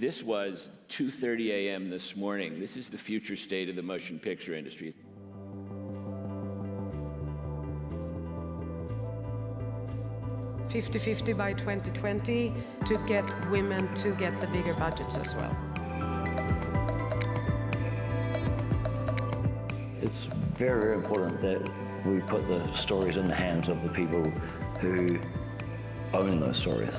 This was 2:30 a.m. this morning. This is the future state of the motion picture industry. $50-50 by 2020 to get women to get the bigger budgets as well. It's very, very important that we put the stories in the hands of the people who own those stories.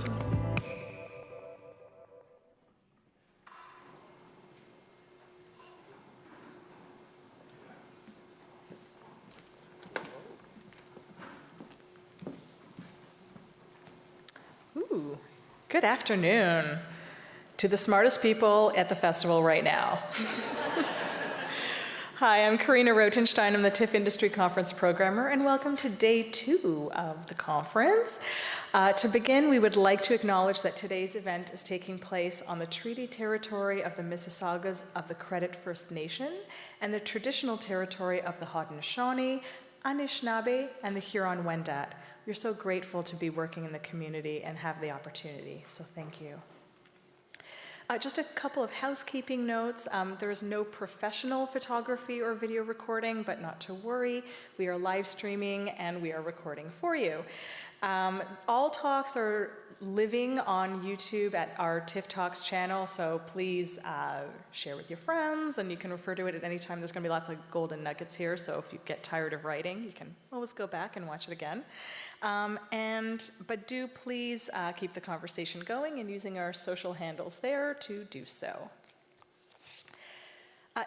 Ooh, good afternoon to the smartest people at the festival right now. Hi, I'm Karina Rotenstein. I'm the TIFF Industry Conference Programmer, and welcome to day 2 of the conference. To begin, we would like to acknowledge that today's event is taking place on the treaty territory of the Mississaugas of the Credit First Nation and the traditional territory of the Haudenosaunee, Anishinaabe, and the Huron-Wendat. We're so grateful to be working in the community and have the opportunity, so thank you. Just a couple of housekeeping notes. There is no professional photography or video recording, but not to worry. We are live streaming and we are recording for you. All talks are living on YouTube at our TIFF Talks channel, so please share with your friends, and you can refer to it at any time. There's going to be lots of golden nuggets here, so if you get tired of writing, you can always go back and watch it again. But do please keep the conversation going and using our social handles there to do so.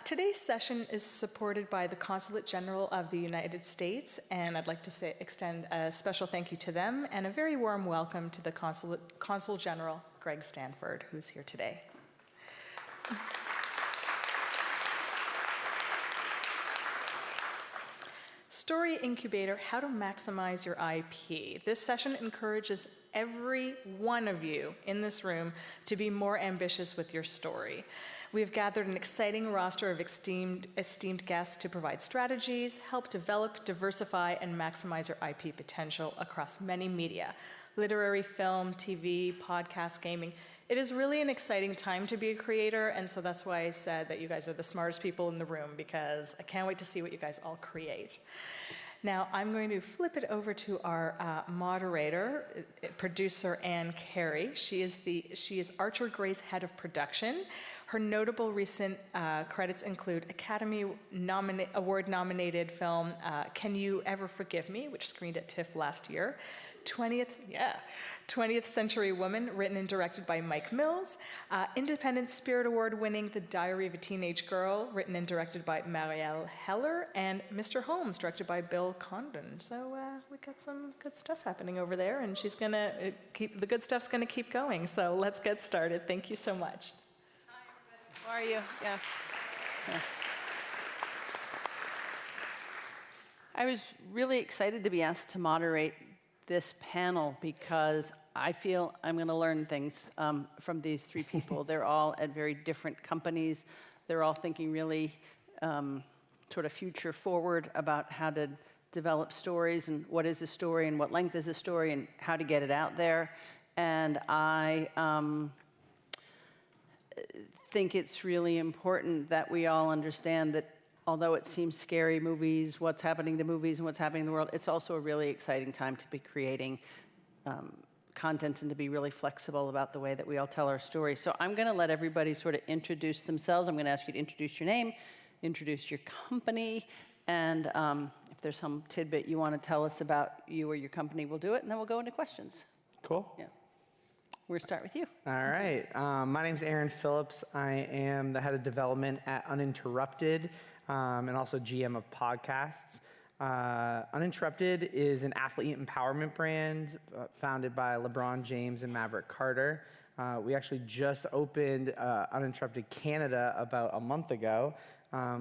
Today's session is supported by the Consulate General of the United States, and I'd like to extend a special thank you to them and a very warm welcome to the Consul General, Greg Stanford, who's here today. Story Incubator, How to Maximize Your IP. This session encourages every one of you in this room to be more ambitious with your story. We have gathered an exciting roster of esteemed guests to provide strategies, help develop, diversify, and maximize your IP potential across many media: literary, film, TV, podcast, gaming. It is really an exciting time to be a creator, and so that's why I said that you guys are the smartest people in the room, because I can't wait to see what you guys all create. Now, I'm going to flip it over to our moderator, producer Ann Carey. She is Archer Gray's head of production. Her notable recent credits include Academy Award-nominated film Can You Ever Forgive Me, which screened at TIFF last year, 20th Century Woman, written and directed by Mike Mills, Independent Spirit Award-winning The Diary of a Teenage Girl, written and directed by Marielle Heller, and Mr. Holmes, directed by Bill Condon. So we got some good stuff happening over there, and she's gonna the good stuff's gonna keep going. So let's get started. Thank you so much. How are you? Yeah. I was really excited to be asked to moderate this panel because I feel I'm going to learn things from these 3 people. They're all at very different companies. They're all thinking really sort of future forward about how to develop stories and what is a story and what length is a story and how to get it out there. And I think it's really important that we all understand that although it seems scary, movies, what's happening to movies and what's happening in the world, it's also a really exciting time to be creating content and to be really flexible about the way that we all tell our stories. So I'm going to let everybody sort of introduce themselves. I'm going to ask you to introduce your name, introduce your company, and if there's some tidbit you want to tell us about you or your company, we'll do it, and then we'll go into questions. Cool. Yeah. We'll start with you. All right. My name's Aron Phillips. I am the head of development at Uninterrupted and also GM of podcasts. Uninterrupted is an athlete empowerment brand founded by LeBron James and Maverick Carter. We actually just opened Uninterrupted Canada about a month ago,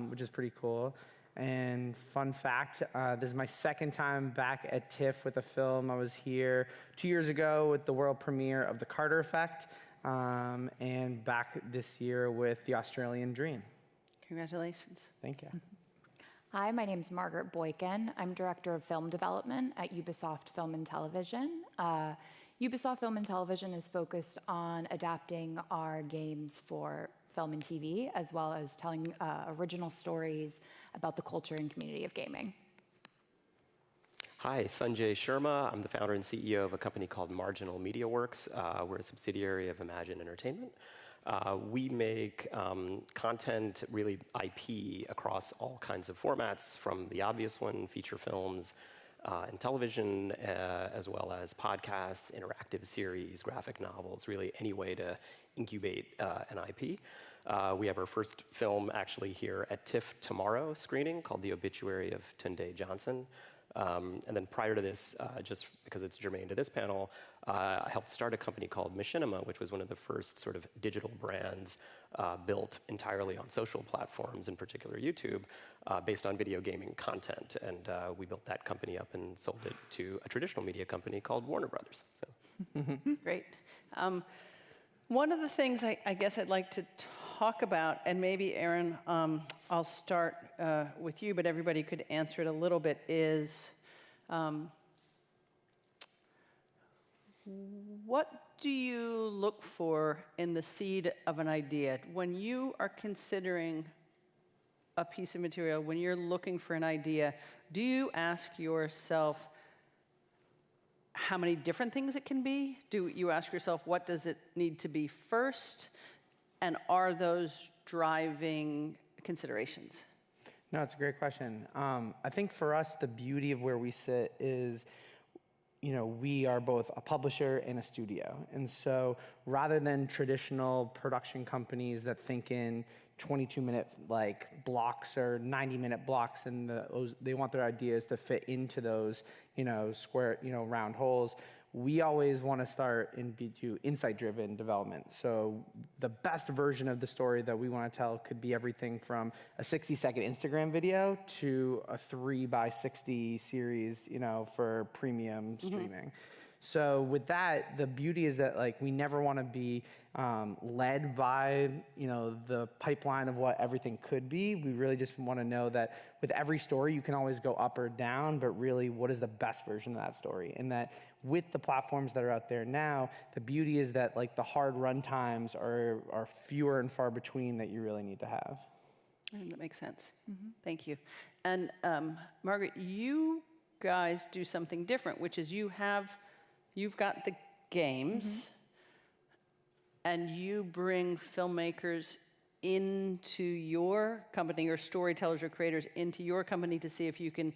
which is pretty cool. And fun fact, this is my 2nd time back at TIFF with a film. I was here 2 years ago with the world premiere of The Carter Effect, and back this year with The Australian Dream. Congratulations. Thank you. Hi, my name's Margaret Boykin. I'm Director of Film Development at Ubisoft Film and Television. Ubisoft Film and Television is focused on adapting our games for film and TV, as well as telling original stories about the culture and community of gaming. Hi, Sanjay Sharma. I'm the founder and CEO of a company called Marginal Mediaworks. We're a subsidiary of Imagine Entertainment. We make content, really IP, across all kinds of formats, from the obvious one, feature films, and television, as well as podcasts, interactive series, graphic novels, really any way to incubate an IP. We have our first film actually here at TIFF tomorrow screening called The Obituary of Tunde Johnson. And then prior to this, just because it's germane to this panel, I helped start a company called Machinima, which was one of the first sort of digital brands built entirely on social platforms, in particular YouTube, based on video gaming content. And we built that company up and sold it to a traditional media company called Warner Brothers. So. Great. One of the things I guess I'd like to talk about, and maybe Aron, I'll start with you, but everybody could answer it a little bit, is what do you look for in the seed of an idea? When you are considering a piece of material, when you're looking for an idea, do you ask yourself how many different things it can be? Do you ask yourself, what does it need to be first? And are those driving considerations? No, it's a great question. I think for us, the beauty of where we sit is, we are both a publisher and a studio. And so rather than traditional production companies that think in 22-minute blocks or 90-minute blocks, and they want their ideas to fit into those, square, round holes, we always want to start and do insight-driven development. So the best version of the story that we want to tell could be everything from a 60-second Instagram video to a 3x60 series, for premium streaming. So with that, the beauty is that we never want to be led by the pipeline of what everything could be. We really just want to know that with every story you can always go up or down, but really what is the best version of that story? And that with the platforms that are out there now, the beauty is that the hard run times are fewer and far between that you really need to have. That makes sense. Thank you. And Margaret, you guys do something different, which is you've got the games, and you bring filmmakers into your company, or storytellers or creators into your company to see if you can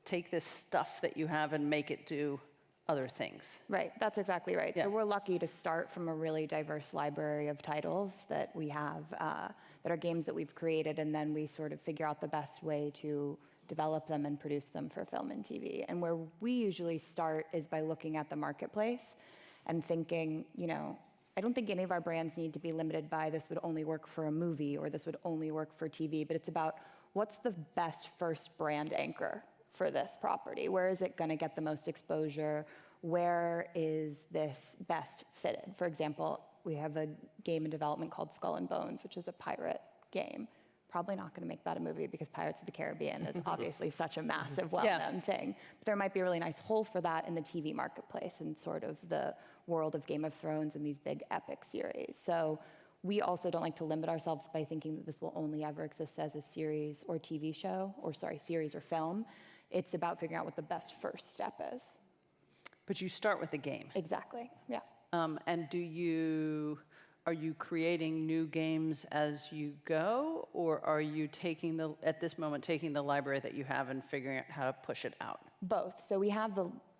take this stuff that you have and make it do other things. Right, that's exactly right. Yeah. So we're lucky to start from a really diverse library of titles that we have, that are games that we've created, and then we sort of figure out the best way to develop them and produce them for film and TV. And where we usually start is by looking at the marketplace and thinking, I don't think any of our brands need to be limited by this would only work for a movie or this would only work for TV, but it's about what's the best first brand anchor for this property? Where is it going to get the most exposure? Where is this best fitted? For example, we have a game in development called Skull and Bones, which is a pirate game. Probably not going to make that a movie because Pirates of the Caribbean is obviously such a massive, well-known thing. But there might be a really nice hole for that in the TV marketplace and sort of the world of Game of Thrones and these big epic series. So we also don't like to limit ourselves by thinking that this will only ever exist as a series or TV show, or series or film. It's about figuring out what the best first step is. But you start with the game. Exactly, yeah. And are you creating new games as you go, or are you at this moment taking the library that you have and figuring out how to push it out? Both. So we have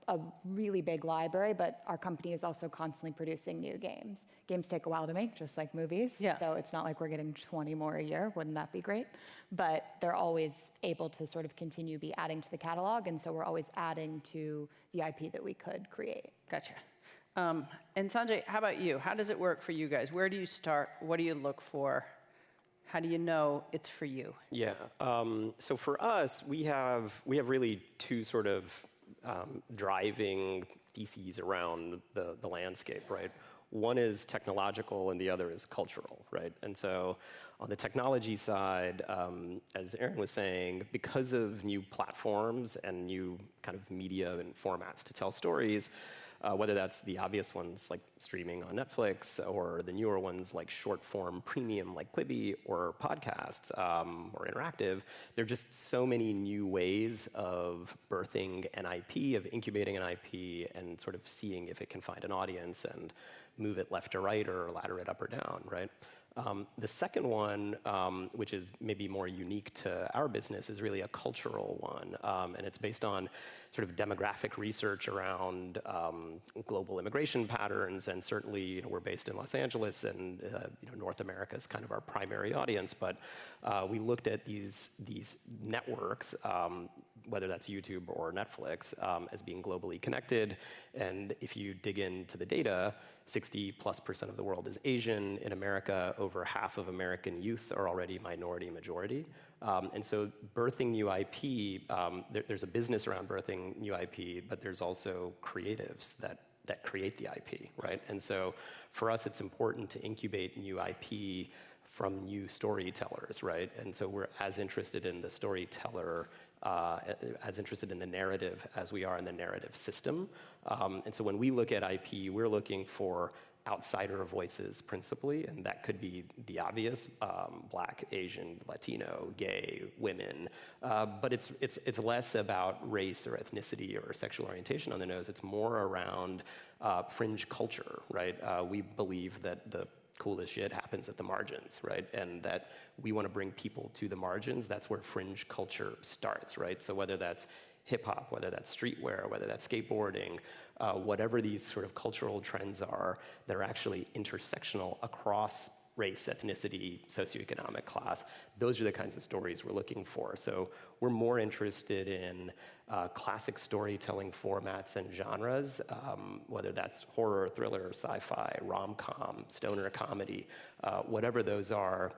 a really big library, but our company is also constantly producing new games. Games take a while to make, just like movies. Yeah. So it's not like we're getting 20 more a year. Wouldn't that be great? But they're always able to sort of continue be adding to the catalog, and so we're always adding to the IP that we could create. Gotcha. And Sanjay, how about you? How does it work for you guys? Where do you start? What do you look for? How do you know it's for you? Yeah. So for us, we have really two sort of driving theses around the landscape, right? One is technological and the other is cultural, right? And so on the technology side, as Aron was saying, because of new platforms and new kind of media and formats to tell stories, whether that's the obvious ones like streaming on Netflix, or the newer ones like short form premium like Quibi, or podcasts, or interactive. There are just so many new ways of birthing an IP, of incubating an IP, and sort of seeing if it can find an audience and move it left to right or ladder it up or down, right? The second one, which is maybe more unique to our business, is really a cultural one, and it's based on sort of demographic research around global immigration patterns, and certainly we're based in Los Angeles, and North America is kind of our primary audience, but we looked at these networks, whether that's YouTube or Netflix, as being globally connected, and if you dig into the data, 60+% of the world is Asian. In America, over half of American youth are already minority majority. And so birthing new IP, there's a business around birthing new IP, but there's also creatives that create the IP, right? And so for us, it's important to incubate new IP from new storytellers, right? And so we're as interested in the storyteller, as interested in the narrative as we are in the narrative system. And so when we look at IP, we're looking for outsider voices principally, and that could be the obvious, Black, Asian, Latino, gay, women. But it's less about race or ethnicity or sexual orientation on the nose. It's more around fringe culture, right? We believe that the coolest shit happens at the margins, right? And that we want to bring people to the margins. That's where fringe culture starts, right? So whether that's hip hop, whether that's streetwear, whether that's skateboarding, whatever these sort of cultural trends are that are actually intersectional across race, ethnicity, socioeconomic class, those are the kinds of stories we're looking for. So we're more interested in classic storytelling formats and genres, whether that's horror, thriller, sci-fi, rom-com, stoner comedy, whatever those are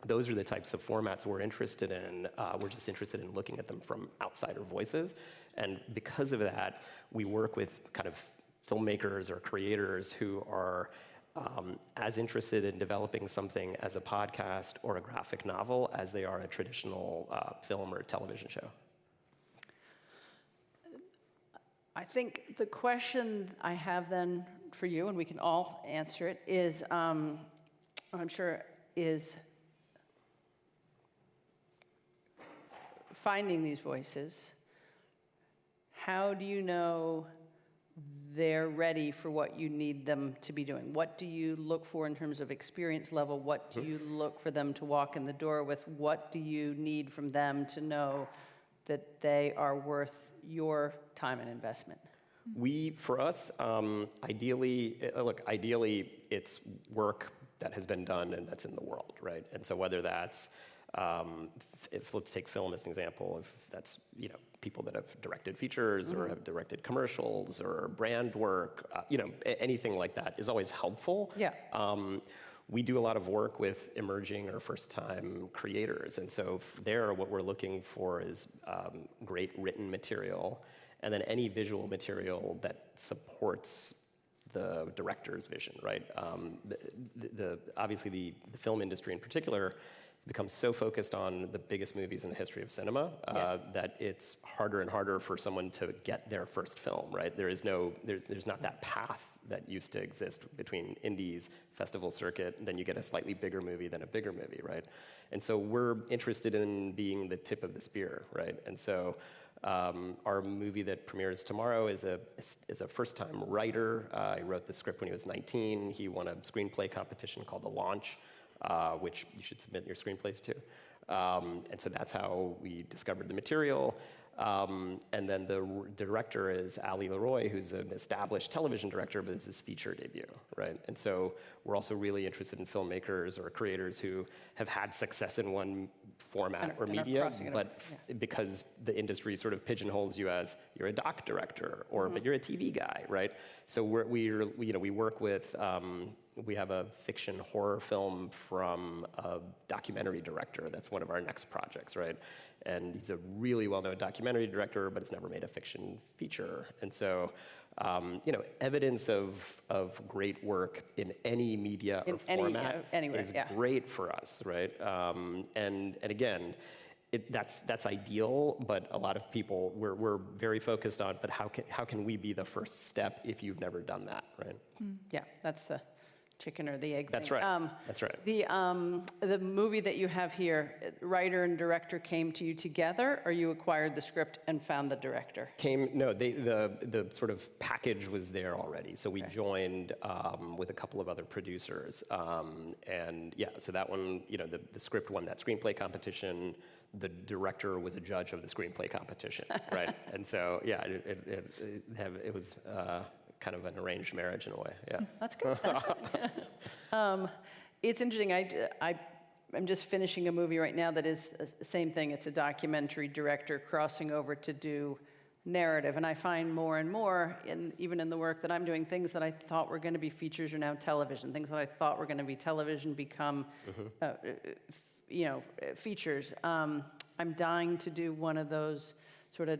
the types of formats we're interested in. We're just interested in looking at them from outsider voices. And because of that, we work with kind of filmmakers or creators who are as interested in developing something as a podcast or a graphic novel as they are a traditional film or television show. I think the question I have then for you, and we can all answer it, is, I'm sure, is finding these voices. How do you know they're ready for what you need them to be doing? What do you look for in terms of experience level? What do you look for them to walk in the door with? What do you need from them to know that they are worth your time and investment? For us, ideally, it's work that has been done and that's in the world, right? And so whether that's, let's take film as an example, if that's, people that have directed features or have directed commercials or brand work, anything like that is always helpful. Yeah. We do a lot of work with emerging or first-time creators, and so there, what we're looking for is great written material, and then any visual material that supports the director's vision, right? Obviously, the film industry in particular becomes so focused on the biggest movies in the history of cinema that it's harder and harder for someone to get their first film, right? There's not that path that used to exist between indies, festival circuit, and then you get a slightly bigger movie than a bigger movie, right? And so we're interested in being the tip of the spear, right? And so our movie that premieres tomorrow is a first-time writer. He wrote the script when he was 19. He won a screenplay competition called The Launch, which you should submit your screenplays to. And so that's how we discovered the material. And then the director is Ali Leroy, who's an established television director, but this is his feature debut, right? And so we're also really interested in filmmakers or creators who have had success in one format or media, but because the industry sort of pigeonholes you as you're a doc director, or but you're a TV guy, right? So we work with. We have a fiction horror film from a documentary director. That's one of our next projects, right? And he's a really well-known documentary director, but has never made a fiction feature. And so, evidence of great work in any media or format is great for us, right? And again, that's ideal, but a lot of people, we're very focused on, but how can we be the first step if you've never done that, right? Yeah, that's the chicken or the egg That's thing. right. That's right. The movie that you have here, writer and director came to you together, or you acquired the script and found the director? The sort of package was there already, so we joined with a couple of other producers, and yeah, so that one, the script won that screenplay competition. The director was a judge of the screenplay competition, right? And so yeah, it was kind of an arranged marriage in a way. Yeah, that's good. It's interesting. I'm just finishing a movie right now that is the same thing. It's a documentary director crossing over to do narrative, and I find more and more, even in the work that I'm doing, things that I thought were going to be features are now television. Things that I thought were going to be television become, features. I'm dying to do one of those sort of.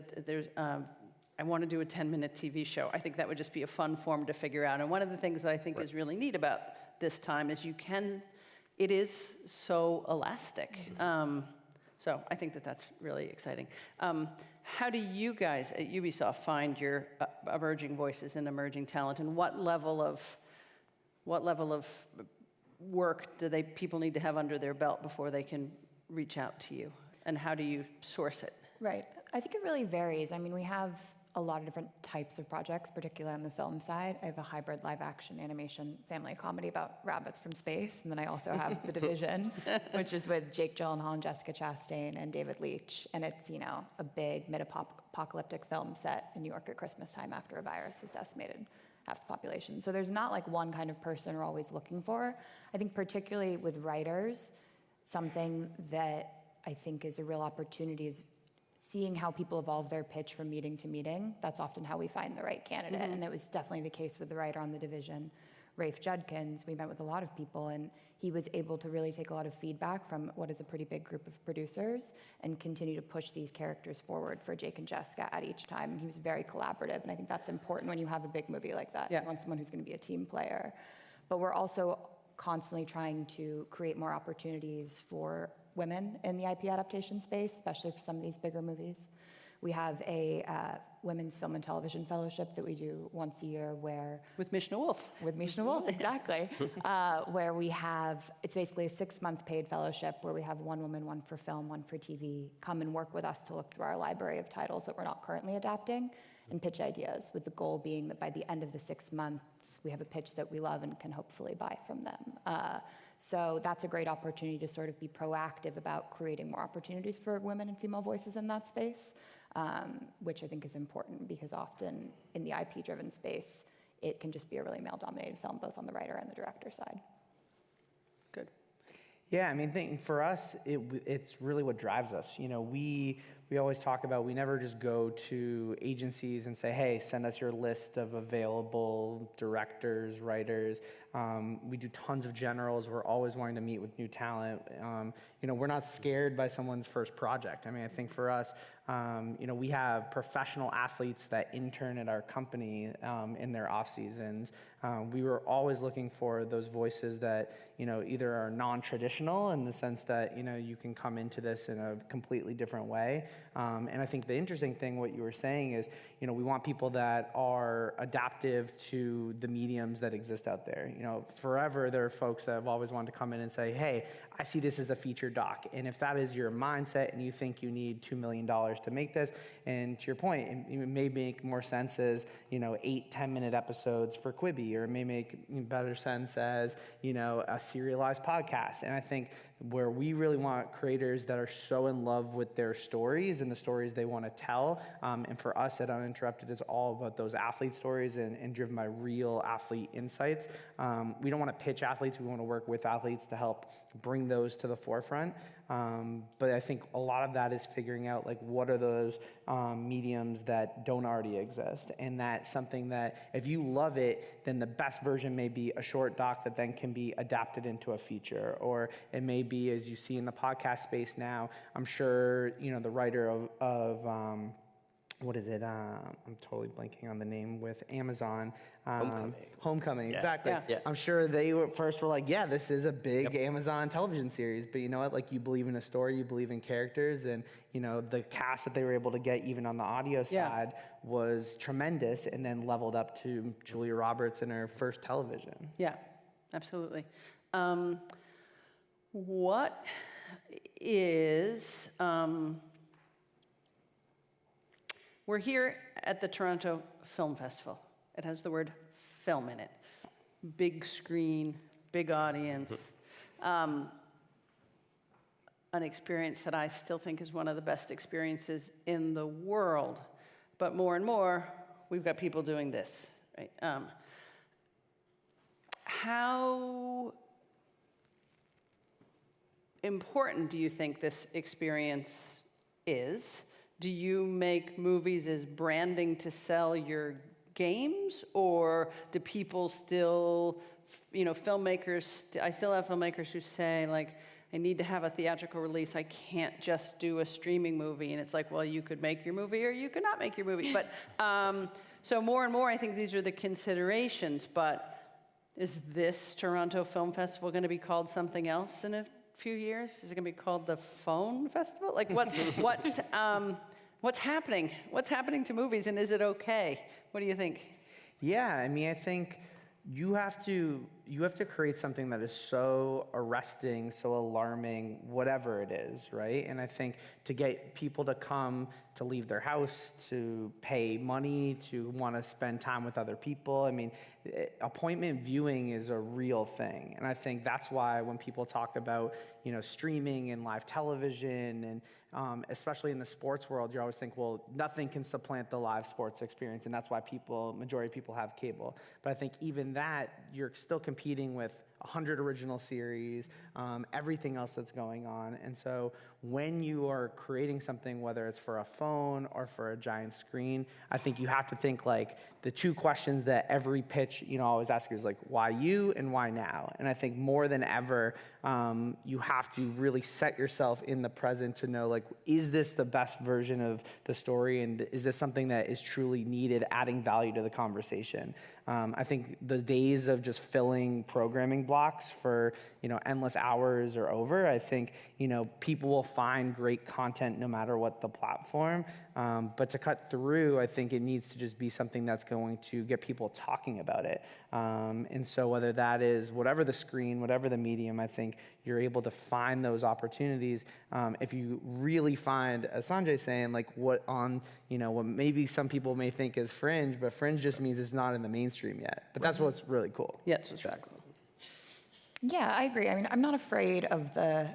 I want to do a 10-minute TV show. I think that would just be a fun form to figure out. And one of the things that I think is really neat about this time is it is so elastic. So I think that's really exciting. How do you guys at Ubisoft find your emerging voices and emerging talent, and what level of work do people need to have under their belt before they can reach out to you, and how do you source it? Right. I think it really varies. I mean, we have a lot of different types of projects, particularly on the film side. I have a hybrid live-action animation family comedy about rabbits from space, and then I also have The Division, which is with Jake Gyllenhaal and Jessica Chastain and David Leitch, and it's, a big mid-apocalyptic film set in New York at Christmas time after a virus has decimated half the population. So there's not like one kind of person we're always looking for. I think particularly with writers, something that I think is a real opportunity is seeing how people evolve their pitch from meeting to meeting. That's often how we find the right candidate. And it was definitely the case with the writer on The Division, Rafe Judkins. We met with a lot of people, and he was able to really take a lot of feedback from what is a pretty big group of producers and continue to push these characters forward for Jake and Jessica at each time. And he was very collaborative, and I think that's important when you have a big movie like that. Yeah. You want someone who's going to be a team player. But we're also constantly trying to create more opportunities for women in the IP adaptation space, especially for some of these bigger movies. We have a Women's Film and Television Fellowship that we do once a year where... With Mishna Wolf. With Mishna Wolf, exactly. Where we have, it's basically a 6-month paid fellowship where we have one woman, one for film, one for TV, come and work with us to look through our library of titles that we're not currently adapting and pitch ideas, with the goal being that by the end of the 6 months, we have a pitch that we love and can hopefully buy from them. So that's a great opportunity to sort of be proactive about creating more opportunities for women and female voices in that space, which I think is important because often in the IP-driven space, it can just be a really male-dominated film, both on the writer and the director side. Good. Yeah, I mean, for us, it's really what drives us. We always talk about, we never just go to agencies and say, hey, send us your list of available directors, writers. We do tons of generals. We're always wanting to meet with new talent. We're not scared by someone's first project. I mean, I think for us, we have professional athletes that intern at our company in their off seasons. We were always looking for those voices that, either are non-traditional in the sense that, you can come into this in a completely different way. And I think the interesting thing, what you were saying is, we want people that are adaptive to the mediums that exist out there. Forever there are folks that have always wanted to come in and say, hey, I see this as a feature doc. And if that is your mindset and you think you need $2 million to make this, and to your point, it may make more sense as, 8, 10-minute episodes for Quibi, or it may make better sense as, a serialized podcast. And I think where we really want creators that are so in love with their stories and the stories they want to tell, and for us at Uninterrupted, it's all about those athlete stories and driven by real athlete insights. We don't want to pitch athletes. We want to work with athletes to help bring those to the forefront. But I think a lot of that is figuring out what are those mediums that don't already exist, and that's something that if you love it, then the best version may be a short doc that then can be adapted into a feature, or it may be, as you see in the podcast space now, I'm sure the writer of what is it? I'm totally blanking on the name with Amazon. Homecoming. Yeah. Exactly. Yeah. I'm sure they were like, yeah, this is a big Amazon television series. But you know what? Like, you believe in a story, you believe in characters, and you know the cast that they were able to get, even on the audio side, was tremendous, and then leveled up to Julia Roberts in her first television. Yeah, absolutely. What is we're here at the Toronto Film Festival. It has the word film in it. Big screen, big audience. An experience that I still think is one of the best experiences in the world. But more and more, we've got people doing this, right? How important do you think this experience is? Do you make movies as branding to sell your games, or do people still, you know, filmmakers, I still have filmmakers who say, like, I need to have a theatrical release, I can't just do a streaming movie, and it's like, well, you could make your movie or you could not make your movie. But, so more and more, I think these are the considerations, but is this Toronto Film Festival going to be called something else in a few years? Is it going to be called the Phone Festival? Like, what's happening? What's happening to movies, and is it okay? What do you think? Yeah, I mean, I think you have to create something that is so arresting, so alarming, whatever it is, right? And I think to get people to come, to leave their house, to pay money, to want to spend time with other people, I mean, appointment viewing is a real thing. And I think that's why when people talk about, you know, streaming and live television, and especially in the sports world, you always think, well, nothing can supplant the live sports experience, and that's why majority of people have cable. But I think even that, you're still competing with 100 original series, everything else that's going on. And so when you are creating something, whether it's for a phone or for a giant screen, I think you have to think, like, the two questions that every pitch, you know, always ask you is, like, why you and why now? And I think more than ever, you have to really set yourself in the present to know, like, is this the best version of the story? And is this something that is truly needed, adding value to the conversation? I think the days of just filling programming blocks for, you know, endless hours are over. I think, you know, people will find great content no matter what the platform. But to cut through, I think it needs to just be something that's going to get people talking about it. And so whether that is whatever the screen, whatever the medium, I think you're able to find those opportunities. If you really find, as Sanjay's saying, like, what maybe some people may think is fringe, but fringe just means it's not in the mainstream yet. But that's what's really cool. Yes, exactly. Yeah, I agree. I mean, I'm not afraid of the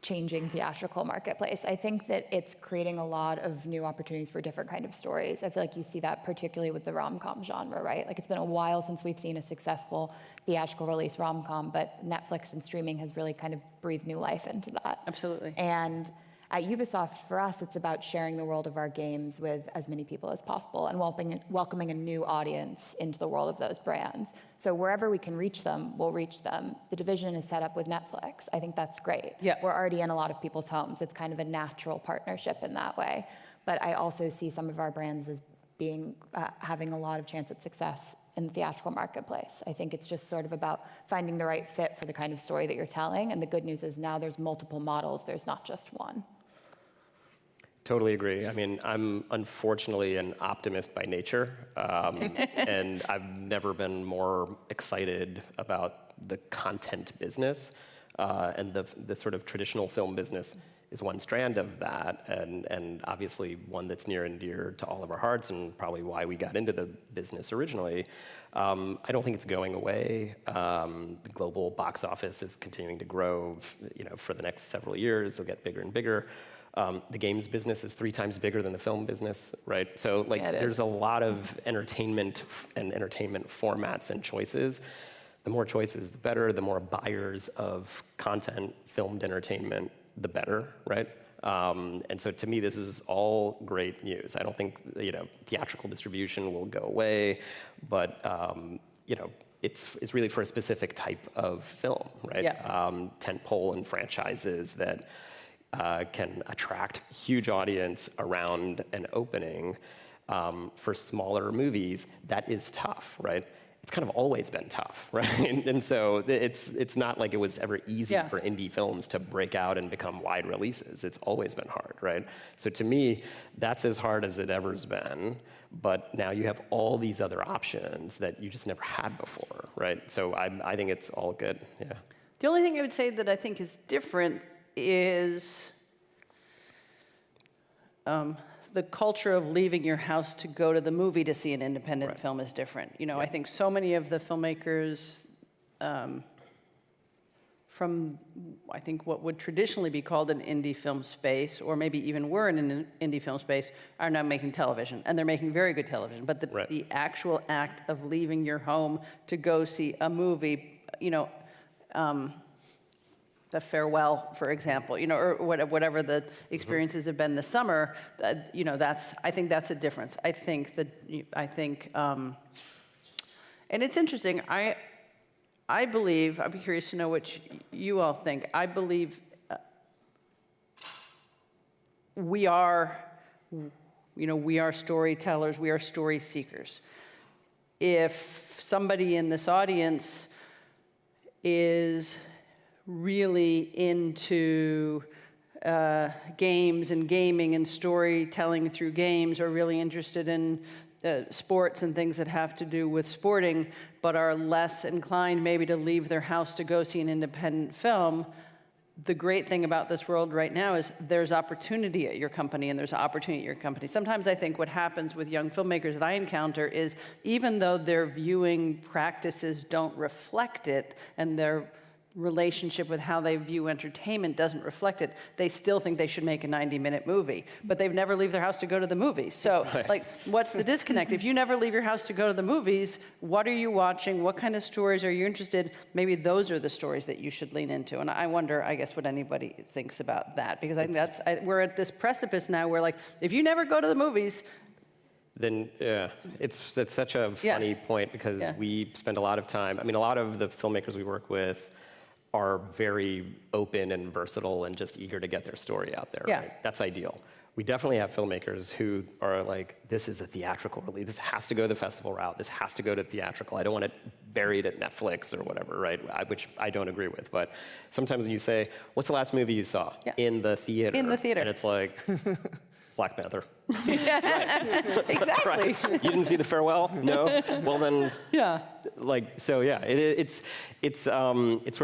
changing theatrical marketplace. I think that it's creating a lot of new opportunities for different kind of stories. I feel like you see that particularly with the rom-com genre, right? Like, it's been a while since we've seen a successful theatrical release rom-com, but Netflix and streaming has really kind of breathed new life into that. Absolutely. And at Ubisoft, for us, it's about sharing the world of our games with as many people as possible and welcoming a new audience into the world of those brands. So wherever we can reach them, we'll reach them. The division is set up with Netflix. I think that's great. Yeah. We're already in a lot of people's homes. It's kind of a natural partnership in that way. But I also see some of our brands as being having a lot of chance at success in the theatrical marketplace. I think it's just sort of about finding the right fit for the kind of story that you're telling. And the good news is now there's multiple models. There's not just one. Totally agree. I mean, I'm unfortunately an optimist by nature, and I've never been more excited about the content business, and the sort of traditional film business is one strand of that, and obviously one that's near and dear to all of our hearts, and probably why we got into the business originally. I don't think it's going away. The global box office is continuing to grow. You know, for the next several years, it'll get bigger and bigger. The games business is 3 times bigger than the film business, right? So, like, there's a lot of entertainment and entertainment formats and choices. The more choices, the better. The more buyers of content, filmed entertainment, the better, right? And so, to me, this is all great news. I don't think, you know, theatrical distribution will go away, but you know, it's really for a specific type of film, right? Yeah. Tentpole and franchises that, can attract huge audience around an opening. For smaller movies, that is tough, right? It's kind of always been tough, right? And so it's not like it was ever easy for indie films to break out and become wide releases. It's always been hard, right? So to me, that's as hard as it ever's been. But now you have all these other options that you just never had before, right? So I think it's all good, yeah. The only thing I would say that I think is different is the culture of leaving your house to go to the movie to see an independent film is different. You know, I think so many of the filmmakers from, I think, what would traditionally be called an indie film space, or maybe even were in an indie film space, are now making television. And they're making very good television. But the actual act of leaving your home to go see a movie, you know, The Farewell, for example, you know, or whatever the experiences have been this summer, you know, I think that's a difference. I think, and it's interesting, I believe, I'd be curious to know what you all think. I believe we are storytellers, we are story seekers. If somebody in this audience is really into games and gaming and storytelling through games, or really interested in sports and things that have to do with sporting, but are less inclined maybe to leave their house to go see an independent film, the great thing about this world right now is there's opportunity at your company, and there's opportunity at your company. Sometimes I think what happens with young filmmakers that I encounter is, even though their viewing practices don't reflect it, and their relationship with how they view entertainment doesn't reflect it, they still think they should make a 90-minute movie, but they've never leave their house to go to the movies. So, like, what's the disconnect? If you never leave your house to go to the movies, what are you watching? What kind of stories are you interested? Maybe those are the stories that you should lean into. And I wonder, I guess, what anybody thinks about that, because I think we're at this precipice now where, like, if you never go to the movies, then it's such a funny point, because we spend a lot of time, I mean, a lot of the filmmakers we work with are very open and versatile and just eager to get their story out there, right? That's ideal. We definitely have filmmakers who are like, this is a theatrical release. This has to go the festival route. This has to go to theatrical. I don't want it buried at Netflix or whatever, right? Which I don't agree with. But sometimes when you say, what's the last movie you saw? In the theater. In the theater. And it's like, Black Panther. Exactly. Right? You didn't see The Farewell? No? Well then, it's sort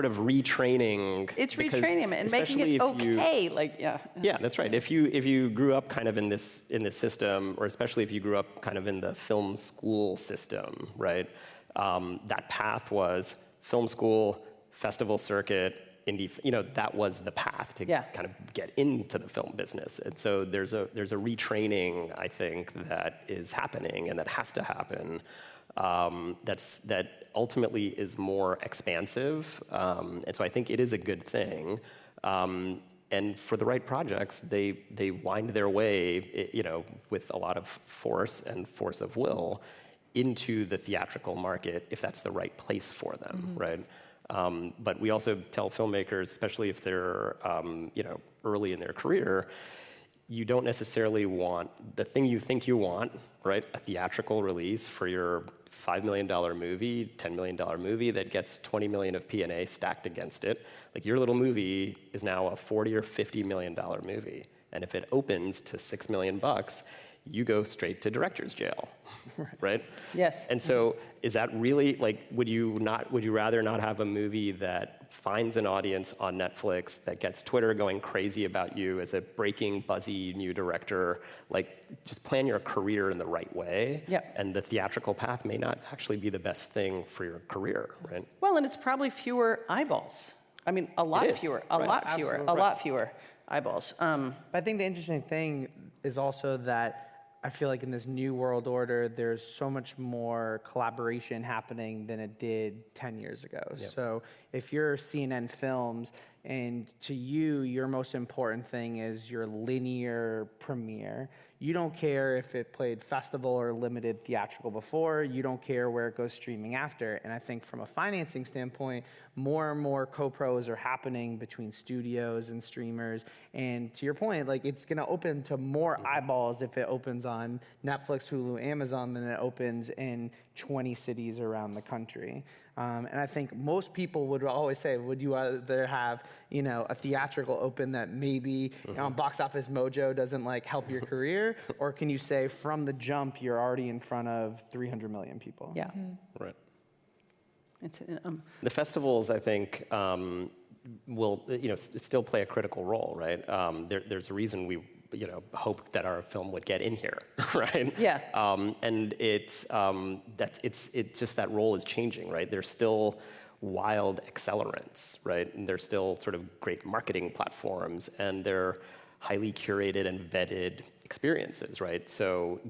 of retraining. It's retraining and making it okay. Yeah, that's right. If you grew up kind of in this system, or especially if you grew up kind of in the film school system, right? That path was film school, festival circuit, indie, you know, that was the path to kind of get into the film business. And so there's a retraining, I think, that is happening and that has to happen. That ultimately is more expansive. And so I think it is a good thing. And for the right projects, they wind their way, you know, with a lot of force and force of will into the theatrical market, if that's the right place for them, right? But we also tell filmmakers, especially if they're early in their career, you don't necessarily want the thing you think you want, right? A theatrical release for your $5 million movie, $10 million movie that gets 20 million of P&A stacked against it. Like, your little movie is now a 40 or $50 million movie. And if it opens to $6 million, you go straight to director's jail, right? Yes. And so, is that really, like, would you rather not have a movie that finds an audience on Netflix, that gets Twitter going crazy about you as a breaking, buzzy new director? Like, just plan your career in the right way. And the theatrical path may not actually be the best thing for your career, right? Well, and it's probably fewer eyeballs. I mean, a lot fewer eyeballs. But I think the interesting thing is also that I feel like in this new world order, there's so much more collaboration happening than it did 10 years ago. So if you're CNN Films, and to you, your most important thing is your linear premiere, you don't care if it played festival or limited theatrical before, you don't care where it goes streaming after. And I think from a financing standpoint, more and more co-pros are happening between studios and streamers. And to your point, like it's going to open to more eyeballs if it opens on Netflix, Hulu, Amazon than it opens in 20 cities around the country. And I think most people would always say, would you rather have, a theatrical open that maybe Box Office Mojo doesn't like help your career, or can you say from the jump you're already in front of 300 million people? Yeah. Right. It's, The festivals, I think, will still play a critical role, right? There's a reason we hoped that our film would get in here, right? Yeah. And it's just that role is changing, right? There's still wild accelerants, right? And there's still sort of great marketing platforms, and they're highly curated and vetted experiences, right? So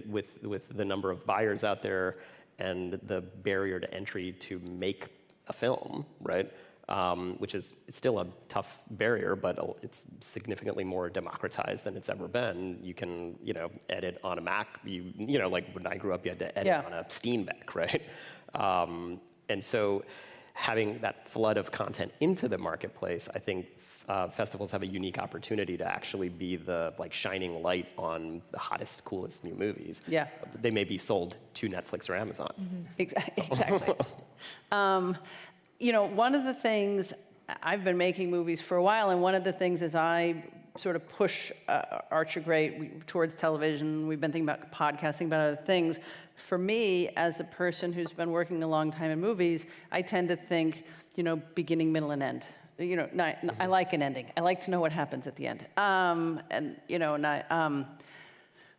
with the number of buyers out there and the barrier to entry to make a film, right? Which is still a tough barrier, but it's significantly more democratized than it's ever been. You can, edit on a Mac. Like when I grew up, you had to edit on a Steam Deck, right? And so having that flood of content into the marketplace, I think festivals have a unique opportunity to actually be the shining light on the hottest, coolest new movies. Yeah. They may be sold to Netflix or Amazon. Exactly. One of the things, I've been making movies for a while, and one of the things is I sort of push Archer Great towards television. We've been thinking about podcasting, about other things. For me, as a person who's been working a long time in movies, I tend to think, beginning, middle, and end. I like an ending. I like to know what happens at the end.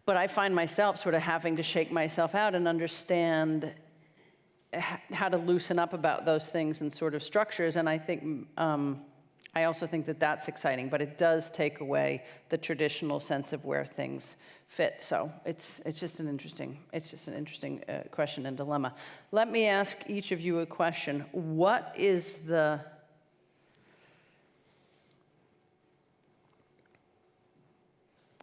But I find myself sort of having to shake myself out and understand how to loosen up about those things and sort of structures. And I think, I also think that that's exciting, but it does take away the traditional sense of where things fit. So it's just an interesting question and dilemma. Let me ask each of you a question. What is the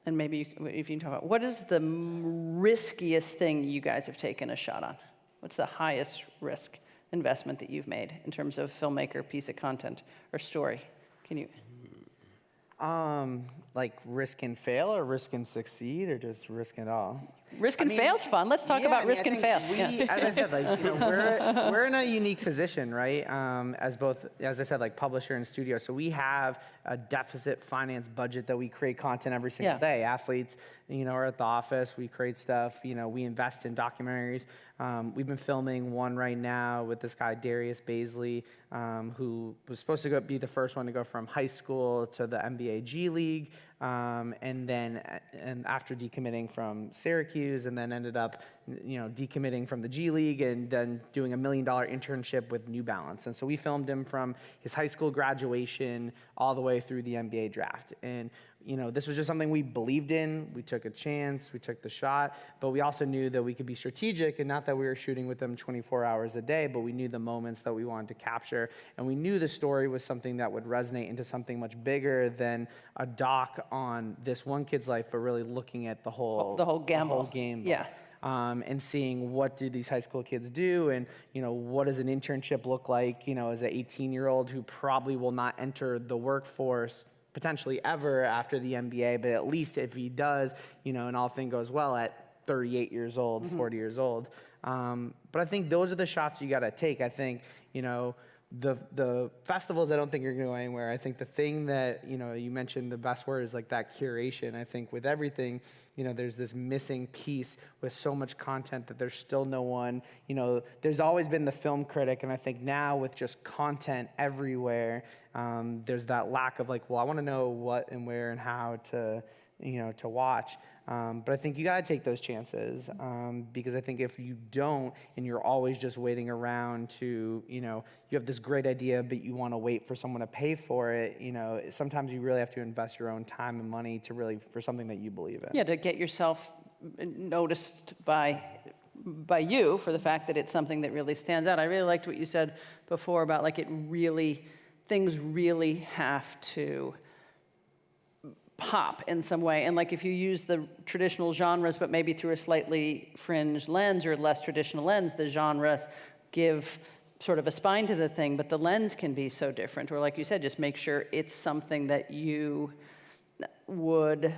and maybe if you can talk about, what is the riskiest thing you guys have taken a shot on? What's the highest risk investment that you've made in terms of filmmaker, piece of content, or story? Can you? Like risk and fail, or risk and succeed, or just risk it all? Risk and fail's fun. Let's talk about risk and fail. As I said, we're in a unique position, right? As I said, publisher and studio. So we have a deficit finance budget that we create content every single day. Athletes, are at the office. We create stuff. We invest in documentaries. We've been filming one right now with this guy Darius Baisley, who was supposed to be the first one to go from high school to the NBA G League, and after decommitting from Syracuse, and then ended up, decommitting from the G League, and then doing $1 million internship with New Balance. And so we filmed him from his high school graduation all the way through the NBA draft. And this was just something we believed in. We took a chance, we took the shot, but we also knew that we could be strategic, and not that we were shooting with them 24 hours a day, but we knew the moments that we wanted to capture, and we knew the story was something that would resonate into something much bigger than a doc on this one kid's life, but really looking at the whole gamble. The whole game. Yeah. And seeing what do these high school kids do, and what does an internship look like, as an 18-year-old who probably will not enter the workforce potentially ever after the NBA, but at least if he does, and all things goes well at 38 years old, 40 years old. But I think those are the shots you got to take. I think, the festivals I don't think are going to go anywhere. I think the thing that, you mentioned, the best word is that curation. I think with everything, there's this missing piece with so much content that there's still no one, there's always been the film critic. And I think now with just content everywhere, there's that lack of I want to know what and where and how to watch. But I think you got to take those chances, because I think if you don't, and you're always just waiting around to, you have this great idea, but you want to wait for someone to pay for it, sometimes you really have to invest your own time and money for something that you believe in. Yeah, to get yourself noticed by you for the fact that it's something that really stands out. I really liked what you said before about things really have to pop in some way. And if you use the traditional genres, but maybe through a slightly fringe lens or less traditional lens, the genres give sort of a spine to the thing, but the lens can be so different. Or like you said, just make sure it's something that you would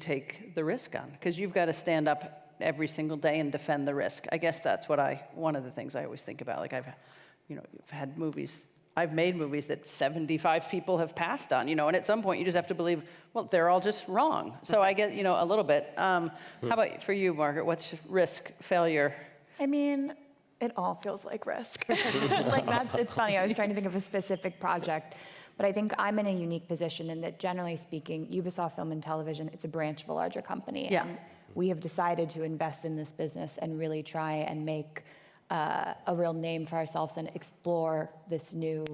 take the risk on, because you've got to stand up every single day and defend the risk. I guess that's one of the things I always think about. Like I've made movies that 75 people have passed on, and at some point you just have to believe, well, they're all just wrong. So I get, a little bit. How about for you, Margaret? What's risk, failure? I mean, it all feels like risk. It's funny, I was trying to think of a specific project, but I think I'm in a unique position in that, generally speaking, Ubisoft Film and Television, it's a branch of a larger company. Yeah. And we have decided to invest in this business and really try and make a real name for ourselves and explore this new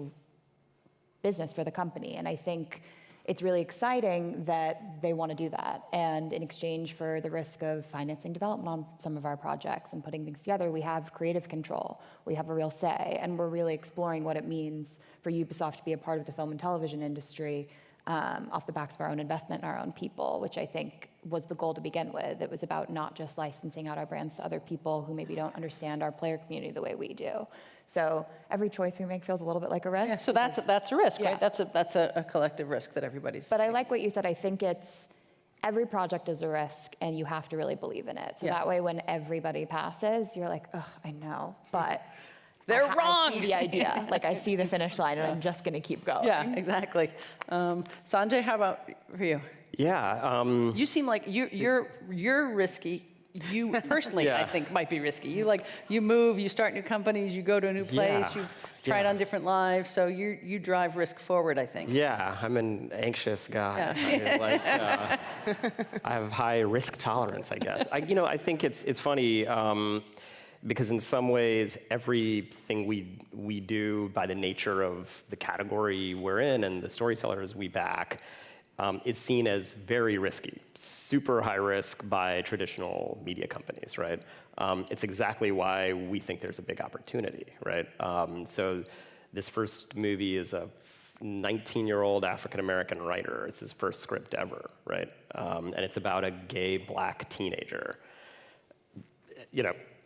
business for the company. And I think it's really exciting that they want to do that. And in exchange for the risk of financing development on some of our projects and putting things together, we have creative control. We have a real say. And we're really exploring what it means for Ubisoft to be a part of the film and television industry off the backs of our own investment and our own people, which I think was the goal to begin with. It was about not just licensing out our brands to other people who maybe don't understand our player community the way we do. So every choice we make feels a little bit like a risk. Yeah, so that's a risk, right? That's a collective risk that everybody's. But I like what you said. I think every project is a risk, and you have to really believe in it. So that way, when everybody passes, you're like, oh, I know, but they're wrong. I see the idea. I see the finish line, and I'm just going to keep going. Yeah, exactly. Sanjay, how about for you? Yeah. You seem like you're risky. You personally, I think, might be risky. You move, you start new companies, you go to a new place, you've tried on different lives, so you drive risk forward, I think. Yeah, I'm an anxious guy. Yeah. I have high risk tolerance, I guess. I think it's funny. Because in some ways, everything we do, by the nature of the category we're in and the storytellers we back, is seen as very risky, super high risk by traditional media companies, right? It's exactly why we think there's a big opportunity, right? So this first movie is a 19-year-old African-American writer. It's his first script ever, right? And it's about a gay black teenager.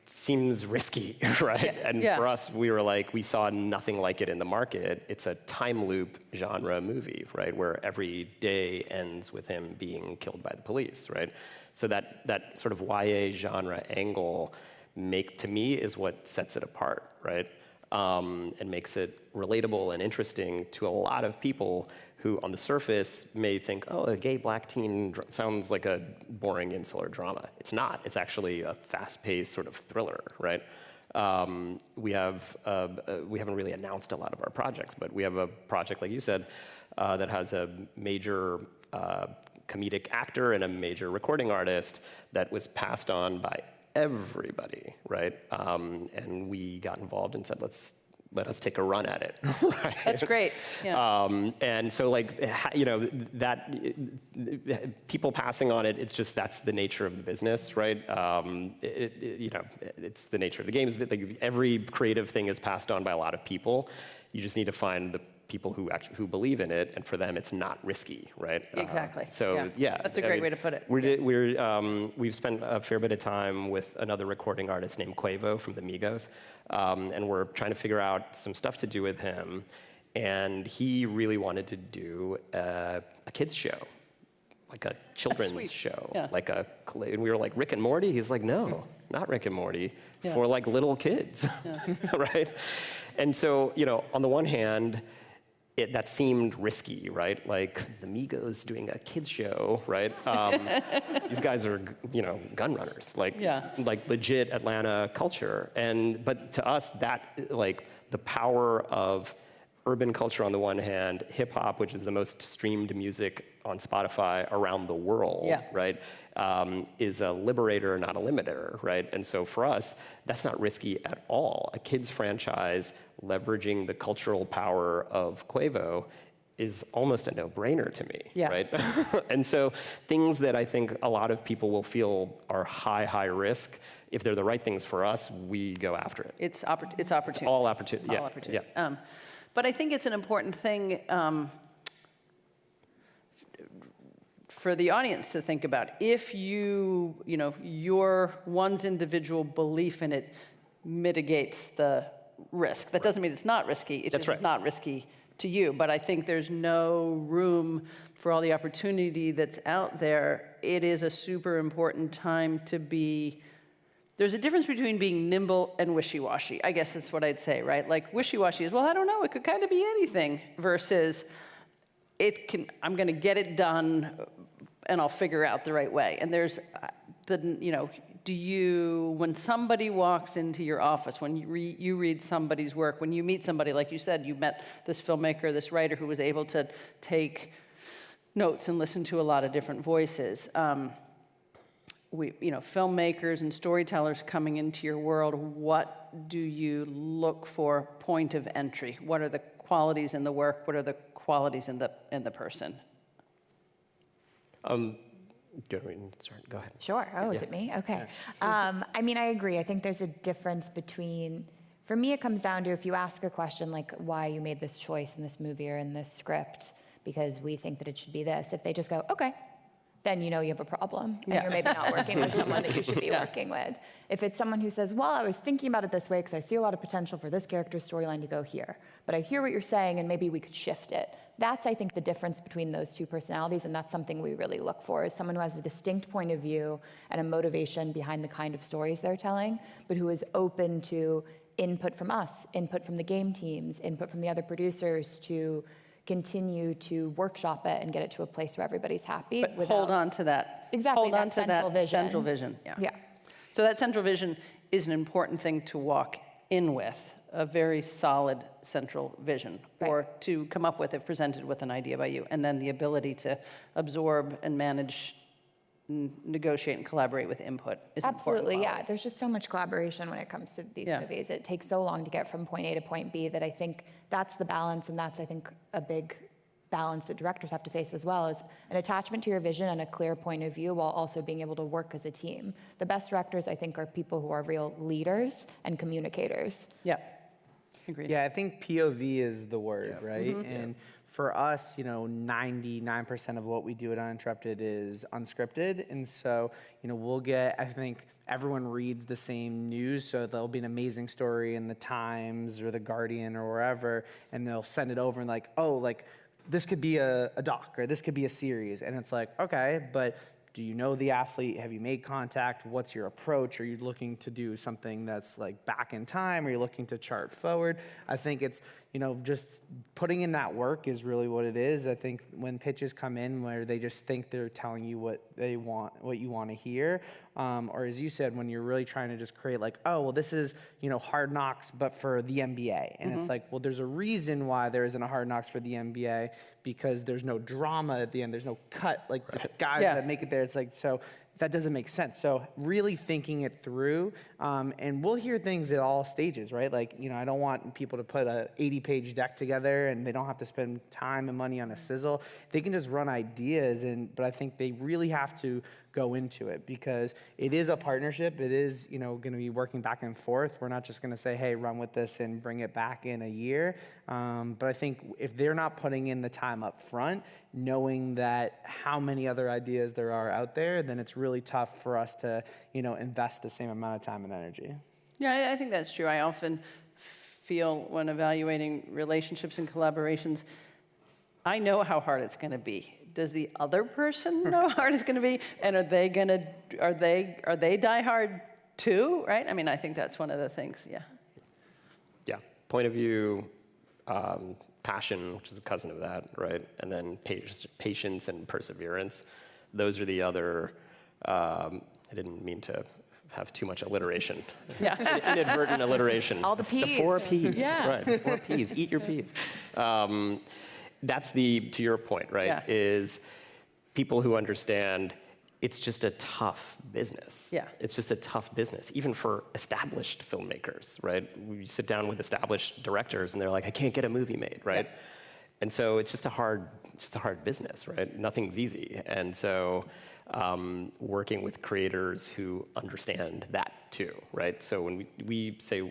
Seems risky, right? And for us, we were we saw nothing like it in the market. It's a time loop genre movie, right? Where every day ends with him being killed by the police, right? So that sort of YA genre angle, to me, is what sets it apart, right? And makes it relatable and interesting to a lot of people who, on the surface, may think, oh, a gay black teen sounds like a boring insular drama. It's not. It's actually a fast-paced sort of thriller, right? We haven't really announced a lot of our projects, but we have a project, like you said, that has a major comedic actor and a major recording artist that was passed on by everybody, right? And we got involved and said, let us take a run at it. Right? That's great. Yeah. And so, people passing on it, it's just that's the nature of the business, right? It's the nature of the game. Every creative thing is passed on by a lot of people. You just need to find the people who believe in it, and for them, it's not risky, right? Exactly. Yeah, that's a great way to put it. We've spent a fair bit of time with another recording artist named Quavo from the Migos, and we're trying to figure out some stuff to do with him. And he really wanted to do a kids show, like a children's show, and we were like, Rick and Morty? He's like, no, not Rick and Morty, for little kids, right? And so, on the one hand, that seemed risky, right? Like the Migos doing a kids show, right? These guys are, gun runners, like legit Atlanta culture. But to us, that the power of urban culture on the one hand, hip hop, which is the most streamed music on Spotify around the world, right? Is a liberator, not a limiter, right? And so for us, that's not risky at all. A kids franchise leveraging the cultural power of Quavo is almost a no-brainer to me, right? And so things that I think a lot of people will feel are high risk, if they're the right things for us, we go after it. It's opportunity. It's all opportunity. All opportunity. But I think it's an important thing for the audience to think about. If your one's individual belief in it mitigates the risk. That doesn't mean it's not risky. It's That's just right. not risky to you. But I think there's no room for all the opportunity that's out there. It is a super important time to be. There's a difference between being nimble and wishy-washy. I guess that's what I'd say, right? Like wishy-washy is, well, I don't know, it could kind of be anything, versus I'm going to get it done and I'll figure out the right way. And there's when somebody walks into your office, when you read somebody's work, when you meet somebody, like you said, you met this filmmaker, this writer who was able to take notes and listen to a lot of different voices. Filmmakers and storytellers coming into your world, what do you look for point of entry? What are the qualities in the work? What are the qualities in the person? Go ahead. Sure. Oh, is it me? Okay. I mean, I agree. I think there's a difference between, for me, it comes down to if you ask a question like why you made this choice in this movie or in this script, because we think that it should be this. If they just go, okay, then you know you have a problem, and you're maybe not working with someone that you should be working with. If it's someone who says, well, I was thinking about it this way because I see a lot of potential for this character's storyline to go here, but I hear what you're saying and maybe we could shift it. That's, I think, the difference between those two personalities, and that's something we really look for, is someone who has a distinct point of view and a motivation behind the kind of stories they're telling, but who is open to input from us, input from the game teams, input from the other producers to continue to workshop it and get it to a place where everybody's happy. But hold on to that. Exactly, Hold on that to central that vision. central vision. Yeah. So that central vision is an important thing to walk in with, a very solid central vision, or to come up with if presented with an idea by you, and then the ability to absorb and manage, negotiate and collaborate with input is Absolutely, important. yeah. There's just so much collaboration when it comes to these movies. It takes so long to get from point A to point B that I think that's the balance, and that's, I think, a big balance that directors have to face as well, is an attachment to your vision and a clear point of view while also being able to work as a team. The best directors, I think, are people who are real leaders and communicators. Yeah. Agreed. Yeah, I think POV is the word, right? And for us, 99% of what we do at Uninterrupted is unscripted. And so, we'll get, I think, everyone reads the same news, so there'll be an amazing story in the Times or the Guardian or wherever, and they'll send it over and this could be a doc or this could be a series. And it's like, okay, but do you know the athlete? Have you made contact? What's your approach? Are you looking to do something that's like back in time? Are you looking to chart forward? I think it's, just putting in that work is really what it is. I think when pitches come in where they just think they're telling you what they want, what you want to hear, or as you said, when you're really trying to just create this is, Hard Knocks, but for the NBA. And it's like, well, there's a reason why there isn't a Hard Knocks for the NBA, because there's no drama at the end. There's no cut, the guys that make it there. It's like, so that doesn't make sense. So really thinking it through, and we'll hear things at all stages, right? I don't want people to put a 80-page deck together and they don't have to spend time and money on a sizzle. They can just run ideas, but I think they really have to go into it because it is a partnership. It is, going to be working back and forth. We're not just going to say, hey, run with this and bring it back in a year. But I think if they're not putting in the time up front, knowing that how many other ideas there are out there, then it's really tough for us to, invest the same amount of time and energy. Yeah, I think that's true. I often feel when evaluating relationships and collaborations, I know how hard it's going to be. Does the other person know how hard it's going to be? And are they die hard too? Right? I mean, I think that's one of the things. Yeah. Yeah. Point of view, passion, which is a cousin of that, right? And then patience and perseverance. Those are the other. I didn't mean to have too much alliteration. Yeah. Inadvertent alliteration. All the P's. The 4 P's. Yeah. Right. The 4 P's. Eat your P's. That's to your point, right? Yeah. Is people who understand it's just a tough business. Yeah. It's just a tough business, even for established filmmakers, right? We sit down with established directors and they're like, I can't get a movie made, right? Yeah. And so it's just a hard business, right? Nothing's easy. And so working with creators who understand that too, right? So when we say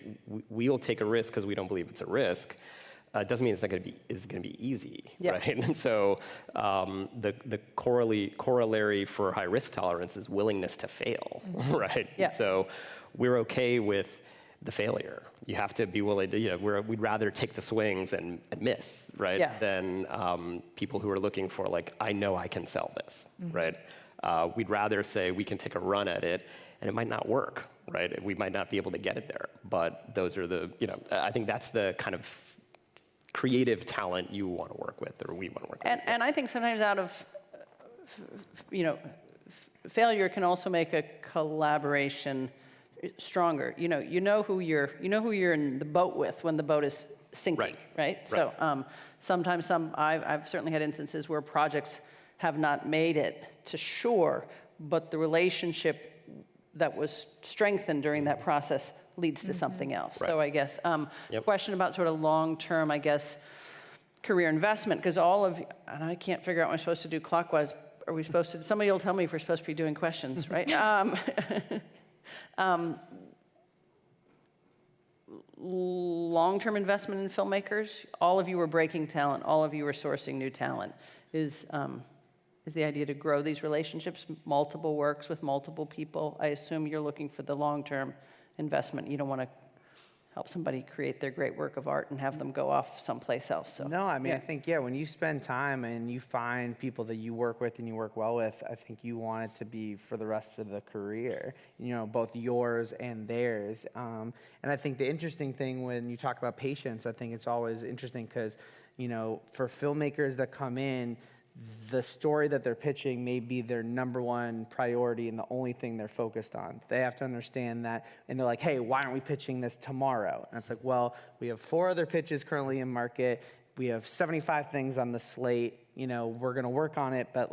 we'll take a risk because we don't believe it's a risk, doesn't mean it's going to be easy, right? And so the corollary for high risk tolerance is willingness to fail, right? Yeah. And so we're okay with the failure. You have to be willing to, we'd rather take the swings and miss, right? Yeah. Than people who are looking for like, I know I can sell this, right? We'd rather say we can take a run at it and it might not work, right? We might not be able to get it there, but those are the, I think that's the kind of creative talent you want to work with, or we want to work with. And I think sometimes out of, failure can also make a collaboration stronger. You know who you're in the boat with when the boat is sinking, right? So sometimes I've certainly had instances where projects have not made it to shore, but the relationship that was strengthened during that process leads to something else. Right. So I guess, question about sort of long-term, I guess, career investment, because all of, and I can't figure out what I'm supposed to do clockwise. Are we supposed to, somebody will tell me if we're supposed to be doing questions, right? Long-term investment in filmmakers, all of you are breaking talent, all of you are sourcing new talent. Is the idea to grow these relationships, multiple works with multiple people? I assume you're looking for the long-term investment. You don't want to help somebody create their great work of art and have them go off someplace else. So. No, I mean, I think, when you spend time and you find people that you work with and you work well with, I think you want it to be for the rest of the career, both yours and theirs. And I think the interesting thing when you talk about patience, I think it's always interesting because, for filmmakers that come in, the story that they're pitching may be their number one priority and the only thing they're focused on. They have to understand that, and they're like, hey, why aren't we pitching this tomorrow? And it's like, well, we have 4 other pitches currently in market. We have 75 things on the slate. We're going to work on it, but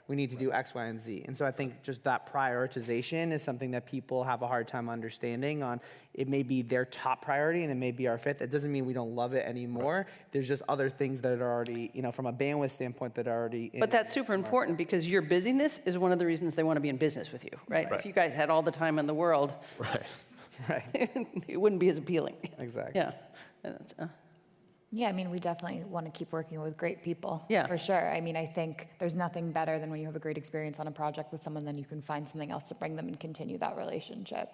we need to do X, Y, and Z. And so I think just that prioritization is something that people have a hard time understanding on. It may be their top priority and it may be our 5th. That doesn't mean we don't love it anymore. Right. There's just other things that are already, from a bandwidth standpoint, that are already in. But that's super important because your busyness is one of the reasons they want to be in business with you, right? If you guys had all the time in the world, it wouldn't be as appealing. Exactly. Yeah. Yeah, we definitely want to keep working with great people, Yeah. for sure. I think there's nothing better than when you have a great experience on a project with someone, then you can find something else to bring them and continue that relationship.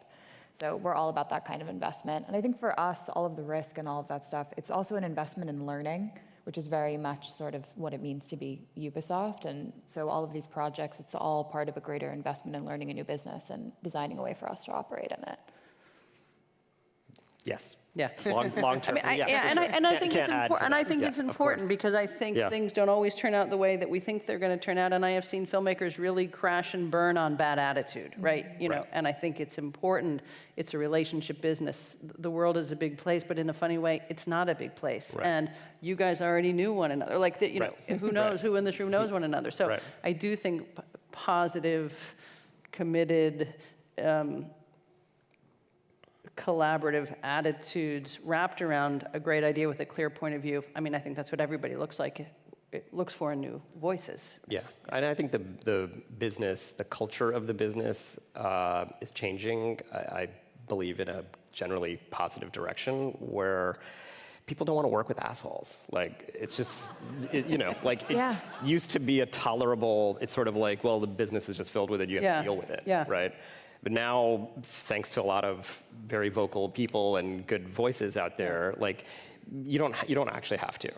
So we're all about that kind of investment. And I think for us, all of the risk and all of that stuff, it's also an investment in learning, which is very much sort of what it means to be Ubisoft. And so all of these projects, it's all part of a greater investment in learning a new business and designing a way for us to operate in it. Yes. Yeah. Long term. I think it's important. And I think it's important because I think things don't always turn out the way that we think they're going to turn out. And I have seen filmmakers really crash and burn on bad attitude, right? And I think it's important. It's a relationship business. The world is a big place, but in a funny way, it's not a big place. Right. And you guys already knew one another. Who knows? Who in this room knows one another? So I do think positive, committed, collaborative attitudes wrapped around a great idea with a clear point of view. I think that's what everybody looks like. It looks for in new voices. Yeah, and I think the business, the culture of the business is changing, I believe, in a generally positive direction where people don't want to work with assholes. It's just, it used to be a tolerable, it's sort of like, well, the business is just filled with it, you have to deal with it, right? But now, thanks to a lot of very vocal people and good voices out there, you don't actually have to,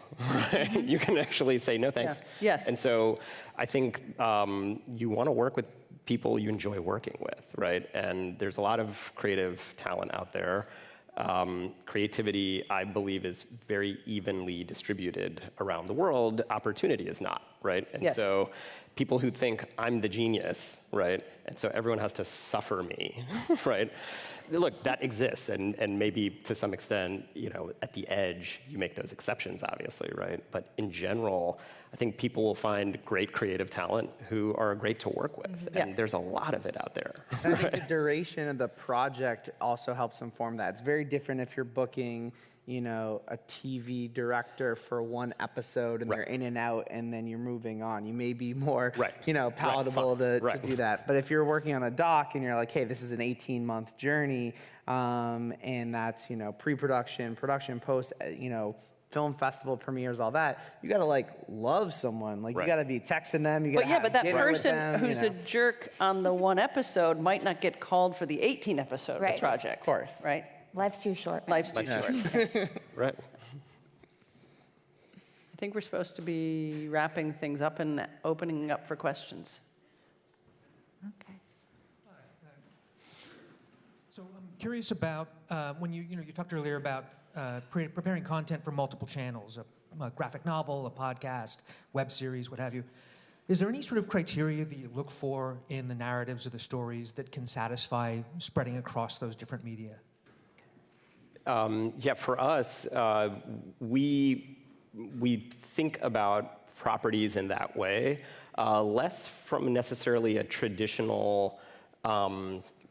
right? You can actually say no thanks. Yeah. Yes. And so I think you want to work with people you enjoy working with, right? And there's a lot of creative talent out there. Creativity, I believe, is very evenly distributed around the world. Opportunity is not, right? And so people who think I'm the genius, right? And so everyone has to suffer me, right? Look, that exists, and maybe to some extent, at the edge, you make those exceptions, obviously, right? But in general, I think people will find great creative talent who are great to work with, and there's a lot of it out there. And I think the duration of the project also helps inform that. It's very different if you're booking, a TV director for one episode and they're in and out and then you're moving on. You may be more, palatable to do that. But if you're working on a doc and you're like, hey, this is an 18-month journey, and that's, pre-production, production, post, film festival premieres, all that, you gotta love someone. You gotta be texting them. You gotta but that person them, who's a jerk on the one episode might not get called for the 18 episode project. Of course. Right? Life's too short. Life's too short. Right. I think we're supposed to be wrapping things up and opening up for questions. Okay. So I'm curious about when you talked earlier about preparing content for multiple channels, a graphic novel, a podcast, web series, what have you. Is there any sort of criteria that you look for in the narratives or the stories that can satisfy spreading across those different media? Yeah, for us, we think about properties in that way, less from necessarily a traditional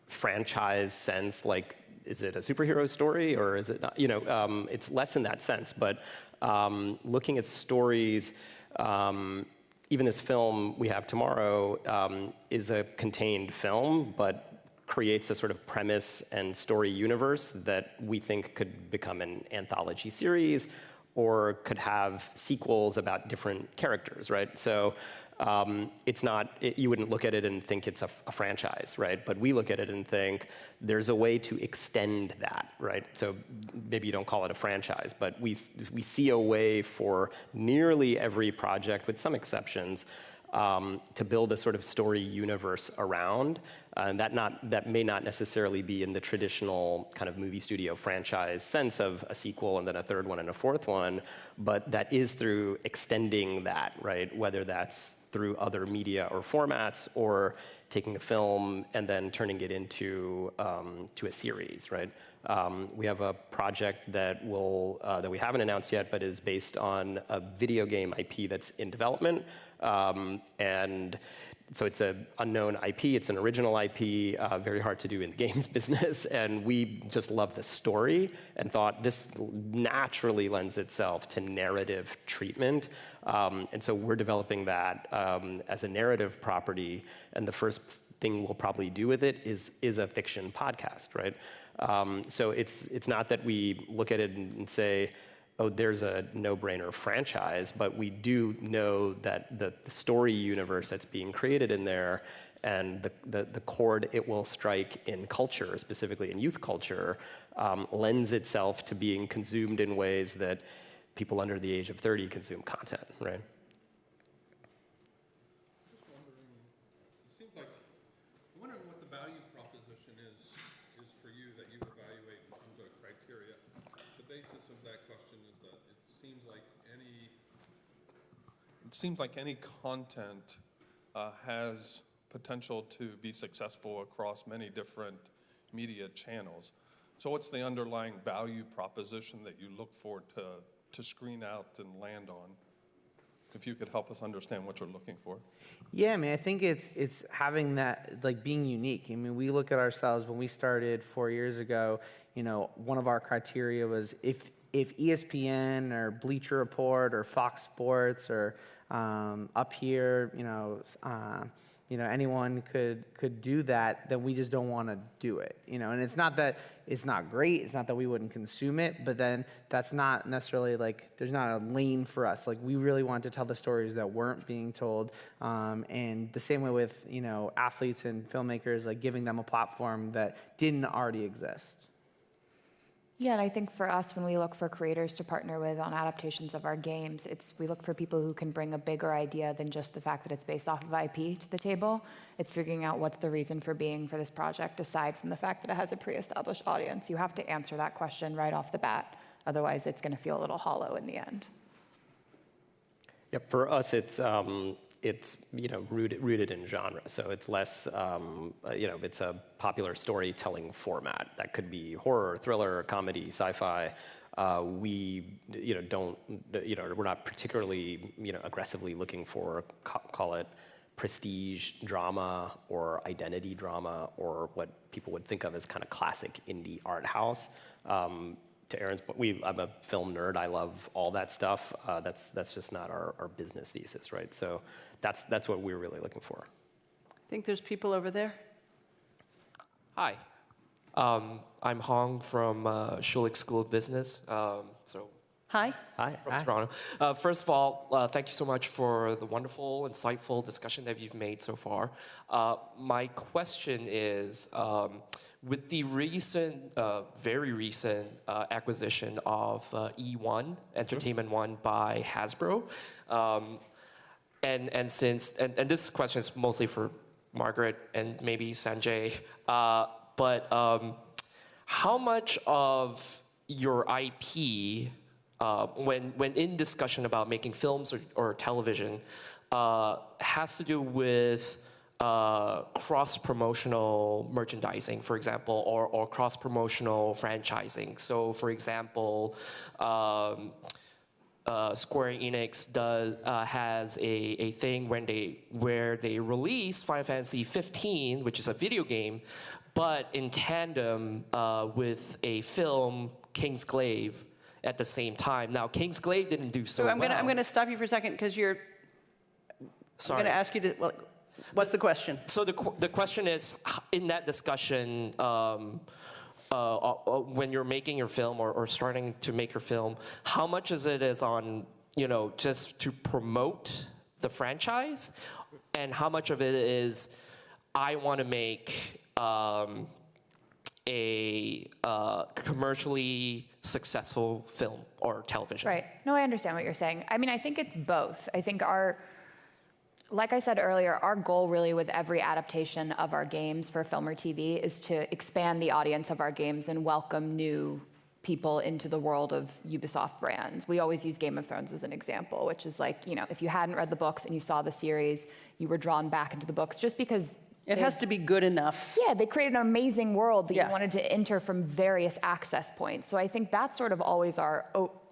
franchise sense, like, is it a superhero story or is it not? It's less in that sense, but looking at stories, even this film we have tomorrow is a contained film, but creates a sort of premise and story universe that we think could become an anthology series or could have sequels about different characters, right? So it's not, you wouldn't look at it and think it's a franchise, right? But we look at it and think there's a way to extend that, right? So maybe you don't call it a franchise, but we see a way for nearly every project, with some exceptions, to build a sort of story universe around. And that may not necessarily be in the traditional kind of movie studio franchise sense of a sequel and then a third one and a fourth one, but that is through extending that, right? Whether that's through other media or formats, or taking a film and then turning it into to a series, right? We have a project that we haven't announced yet, but is based on a video game IP that's in development. And so it's an unknown IP, it's an original IP, very hard to do in the games business, and we just love the story and thought this naturally lends itself to narrative treatment. And so we're developing that as a narrative property, and the first thing we'll probably do with it is a fiction podcast, right? So it's not that we look at it and say, oh, there's a no-brainer franchise, but we do know that the story universe that's being created in there and the chord it will strike in culture, specifically in youth culture, lends itself to being consumed in ways that people under the age of 30 consume content, right? I'm wondering what the value proposition is for you that you evaluate in terms of criteria. The basis of that question is that it seems like any content has potential to be successful across many different media channels. So what's the underlying value proposition that you look for to screen out and land on? If you could help us understand what you're looking for. Yeah, I mean, I think it's having that, like, being unique. I mean, we look at ourselves when we started 4 years ago, one of our criteria was if ESPN or Bleacher Report or Fox Sports or Up Here, anyone could do that, then we just don't want to do it, And it's not that it's not great, it's not that we wouldn't consume it, but then that's not necessarily like, there's not a lane for us. Like, we really wanted to tell the stories that weren't being told, and the same way with, athletes and filmmakers, like giving them a platform that didn't already exist. Yeah, and I think for us, when we look for creators to partner with on adaptations of our games, we look for people who can bring a bigger idea than just the fact that it's based off of IP to the table. It's figuring out what's the reason for being for this project, aside from the fact that it has a pre-established audience. You have to answer that question right off the bat. Otherwise, it's going to feel a little hollow in the end. Yeah, for us, it's rooted in genre. So it's less, it's a popular storytelling format that could be horror, thriller, comedy, sci-fi. We're not particularly, aggressively looking for, call it prestige drama or identity drama or what people would think of as kind of classic indie art house. To Aron's point, I'm a film nerd. I love all that stuff. That's just not our business thesis, right? So that's what we're really looking for. I think there's people over there. Hi, I'm Hong from Schulich School of Business. Hi. From Toronto. First of all, thank you so much for the wonderful, insightful discussion that you've made so far. My question is, with the recent, very recent acquisition of E1, Entertainment One by Hasbro, and this question is mostly for Margaret and maybe Sanjay, but how much of your IP, when in discussion about making films or television, has to do with cross-promotional merchandising, for example, or cross-promotional franchising? So, for example, Square Enix has a thing where they release Final Fantasy 15, which is a video game, but in tandem with a film, Kingsglaive, at the same time. Now, Kingsglaive didn't do so well. I'm gonna stop you for a second because you're. Sorry. I'm gonna ask you to. Well, what's the question? So the question is, in that discussion, when you're making your film or starting to make your film, how much of it is on, just to promote the franchise, and how much of it is, I want to make a commercially successful film or television? Right. No, I understand what you're saying. I mean, I think it's both. I think like I said earlier, our goal really with every adaptation of our games for film or TV is to expand the audience of our games and welcome new people into the world of Ubisoft brands. We always use Game of Thrones as an example, which is like, if you hadn't read the books and you saw the series, you were drawn back into the books just because it has to be good enough. Yeah, they created an amazing world that you wanted to enter from various access points. So I think that's sort of always our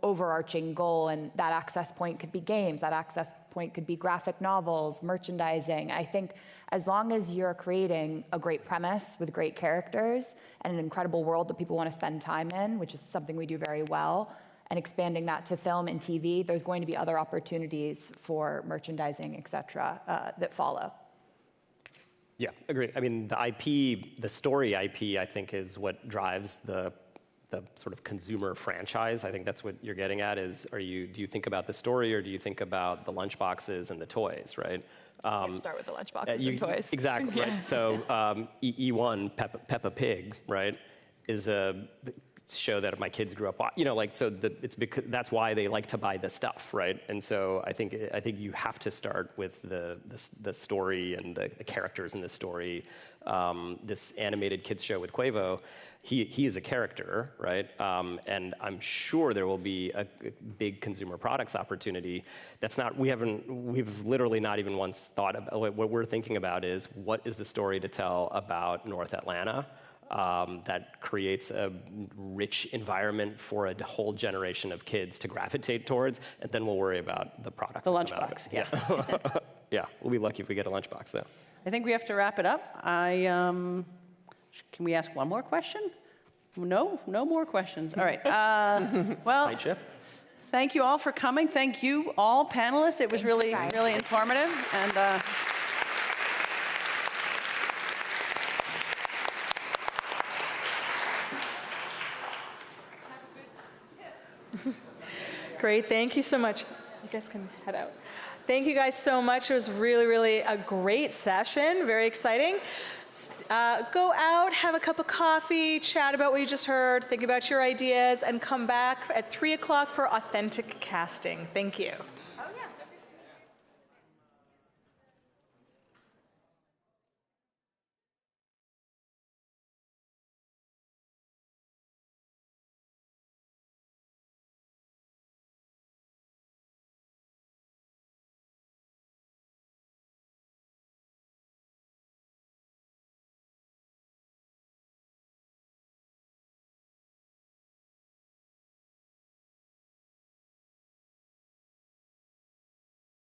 overarching goal, and that access point could be games, that access point could be graphic novels, merchandising. I think as long as you're creating a great premise with great characters and an incredible world that people want to spend time in, which is something we do very well, and expanding that to film and TV, there's going to be other opportunities for merchandising, et cetera, that follow. Yeah, agree. I mean, the IP, the story IP, I think, is what drives the sort of consumer franchise. I think that's what you're getting at is, do you think about the story or do you think about the lunchboxes and the toys, right? Start with the lunchboxes and toys. Exactly, right. So E1, Peppa Pig, right, is a show that my kids grew up on. It's because that's why they like to buy the stuff, right? And so I think you have to start with the story and the characters in the story. This animated kids show with Quavo, he is a character, right? And I'm sure there will be a big consumer products opportunity. We've literally not even once thought about. What we're thinking about is, what is the story to tell about North Atlanta? That creates a rich environment for a whole generation of kids to gravitate towards, and then we'll worry about the products. The lunchbox, yeah. Yeah, we'll be lucky if we get a lunchbox, though. I think we have to wrap it up. Can we ask one more question? No more questions. All right. Well, Tight ship. Thank you all for coming. Thank you all panelists. It was really informative. And. Great, thank you so much. You guys can head out. Thank you guys so much. It was really a great session, very exciting. Go out, have a cup of coffee, chat about what you just heard, think about your ideas, and come back at 3 o'clock for authentic casting. Thank you.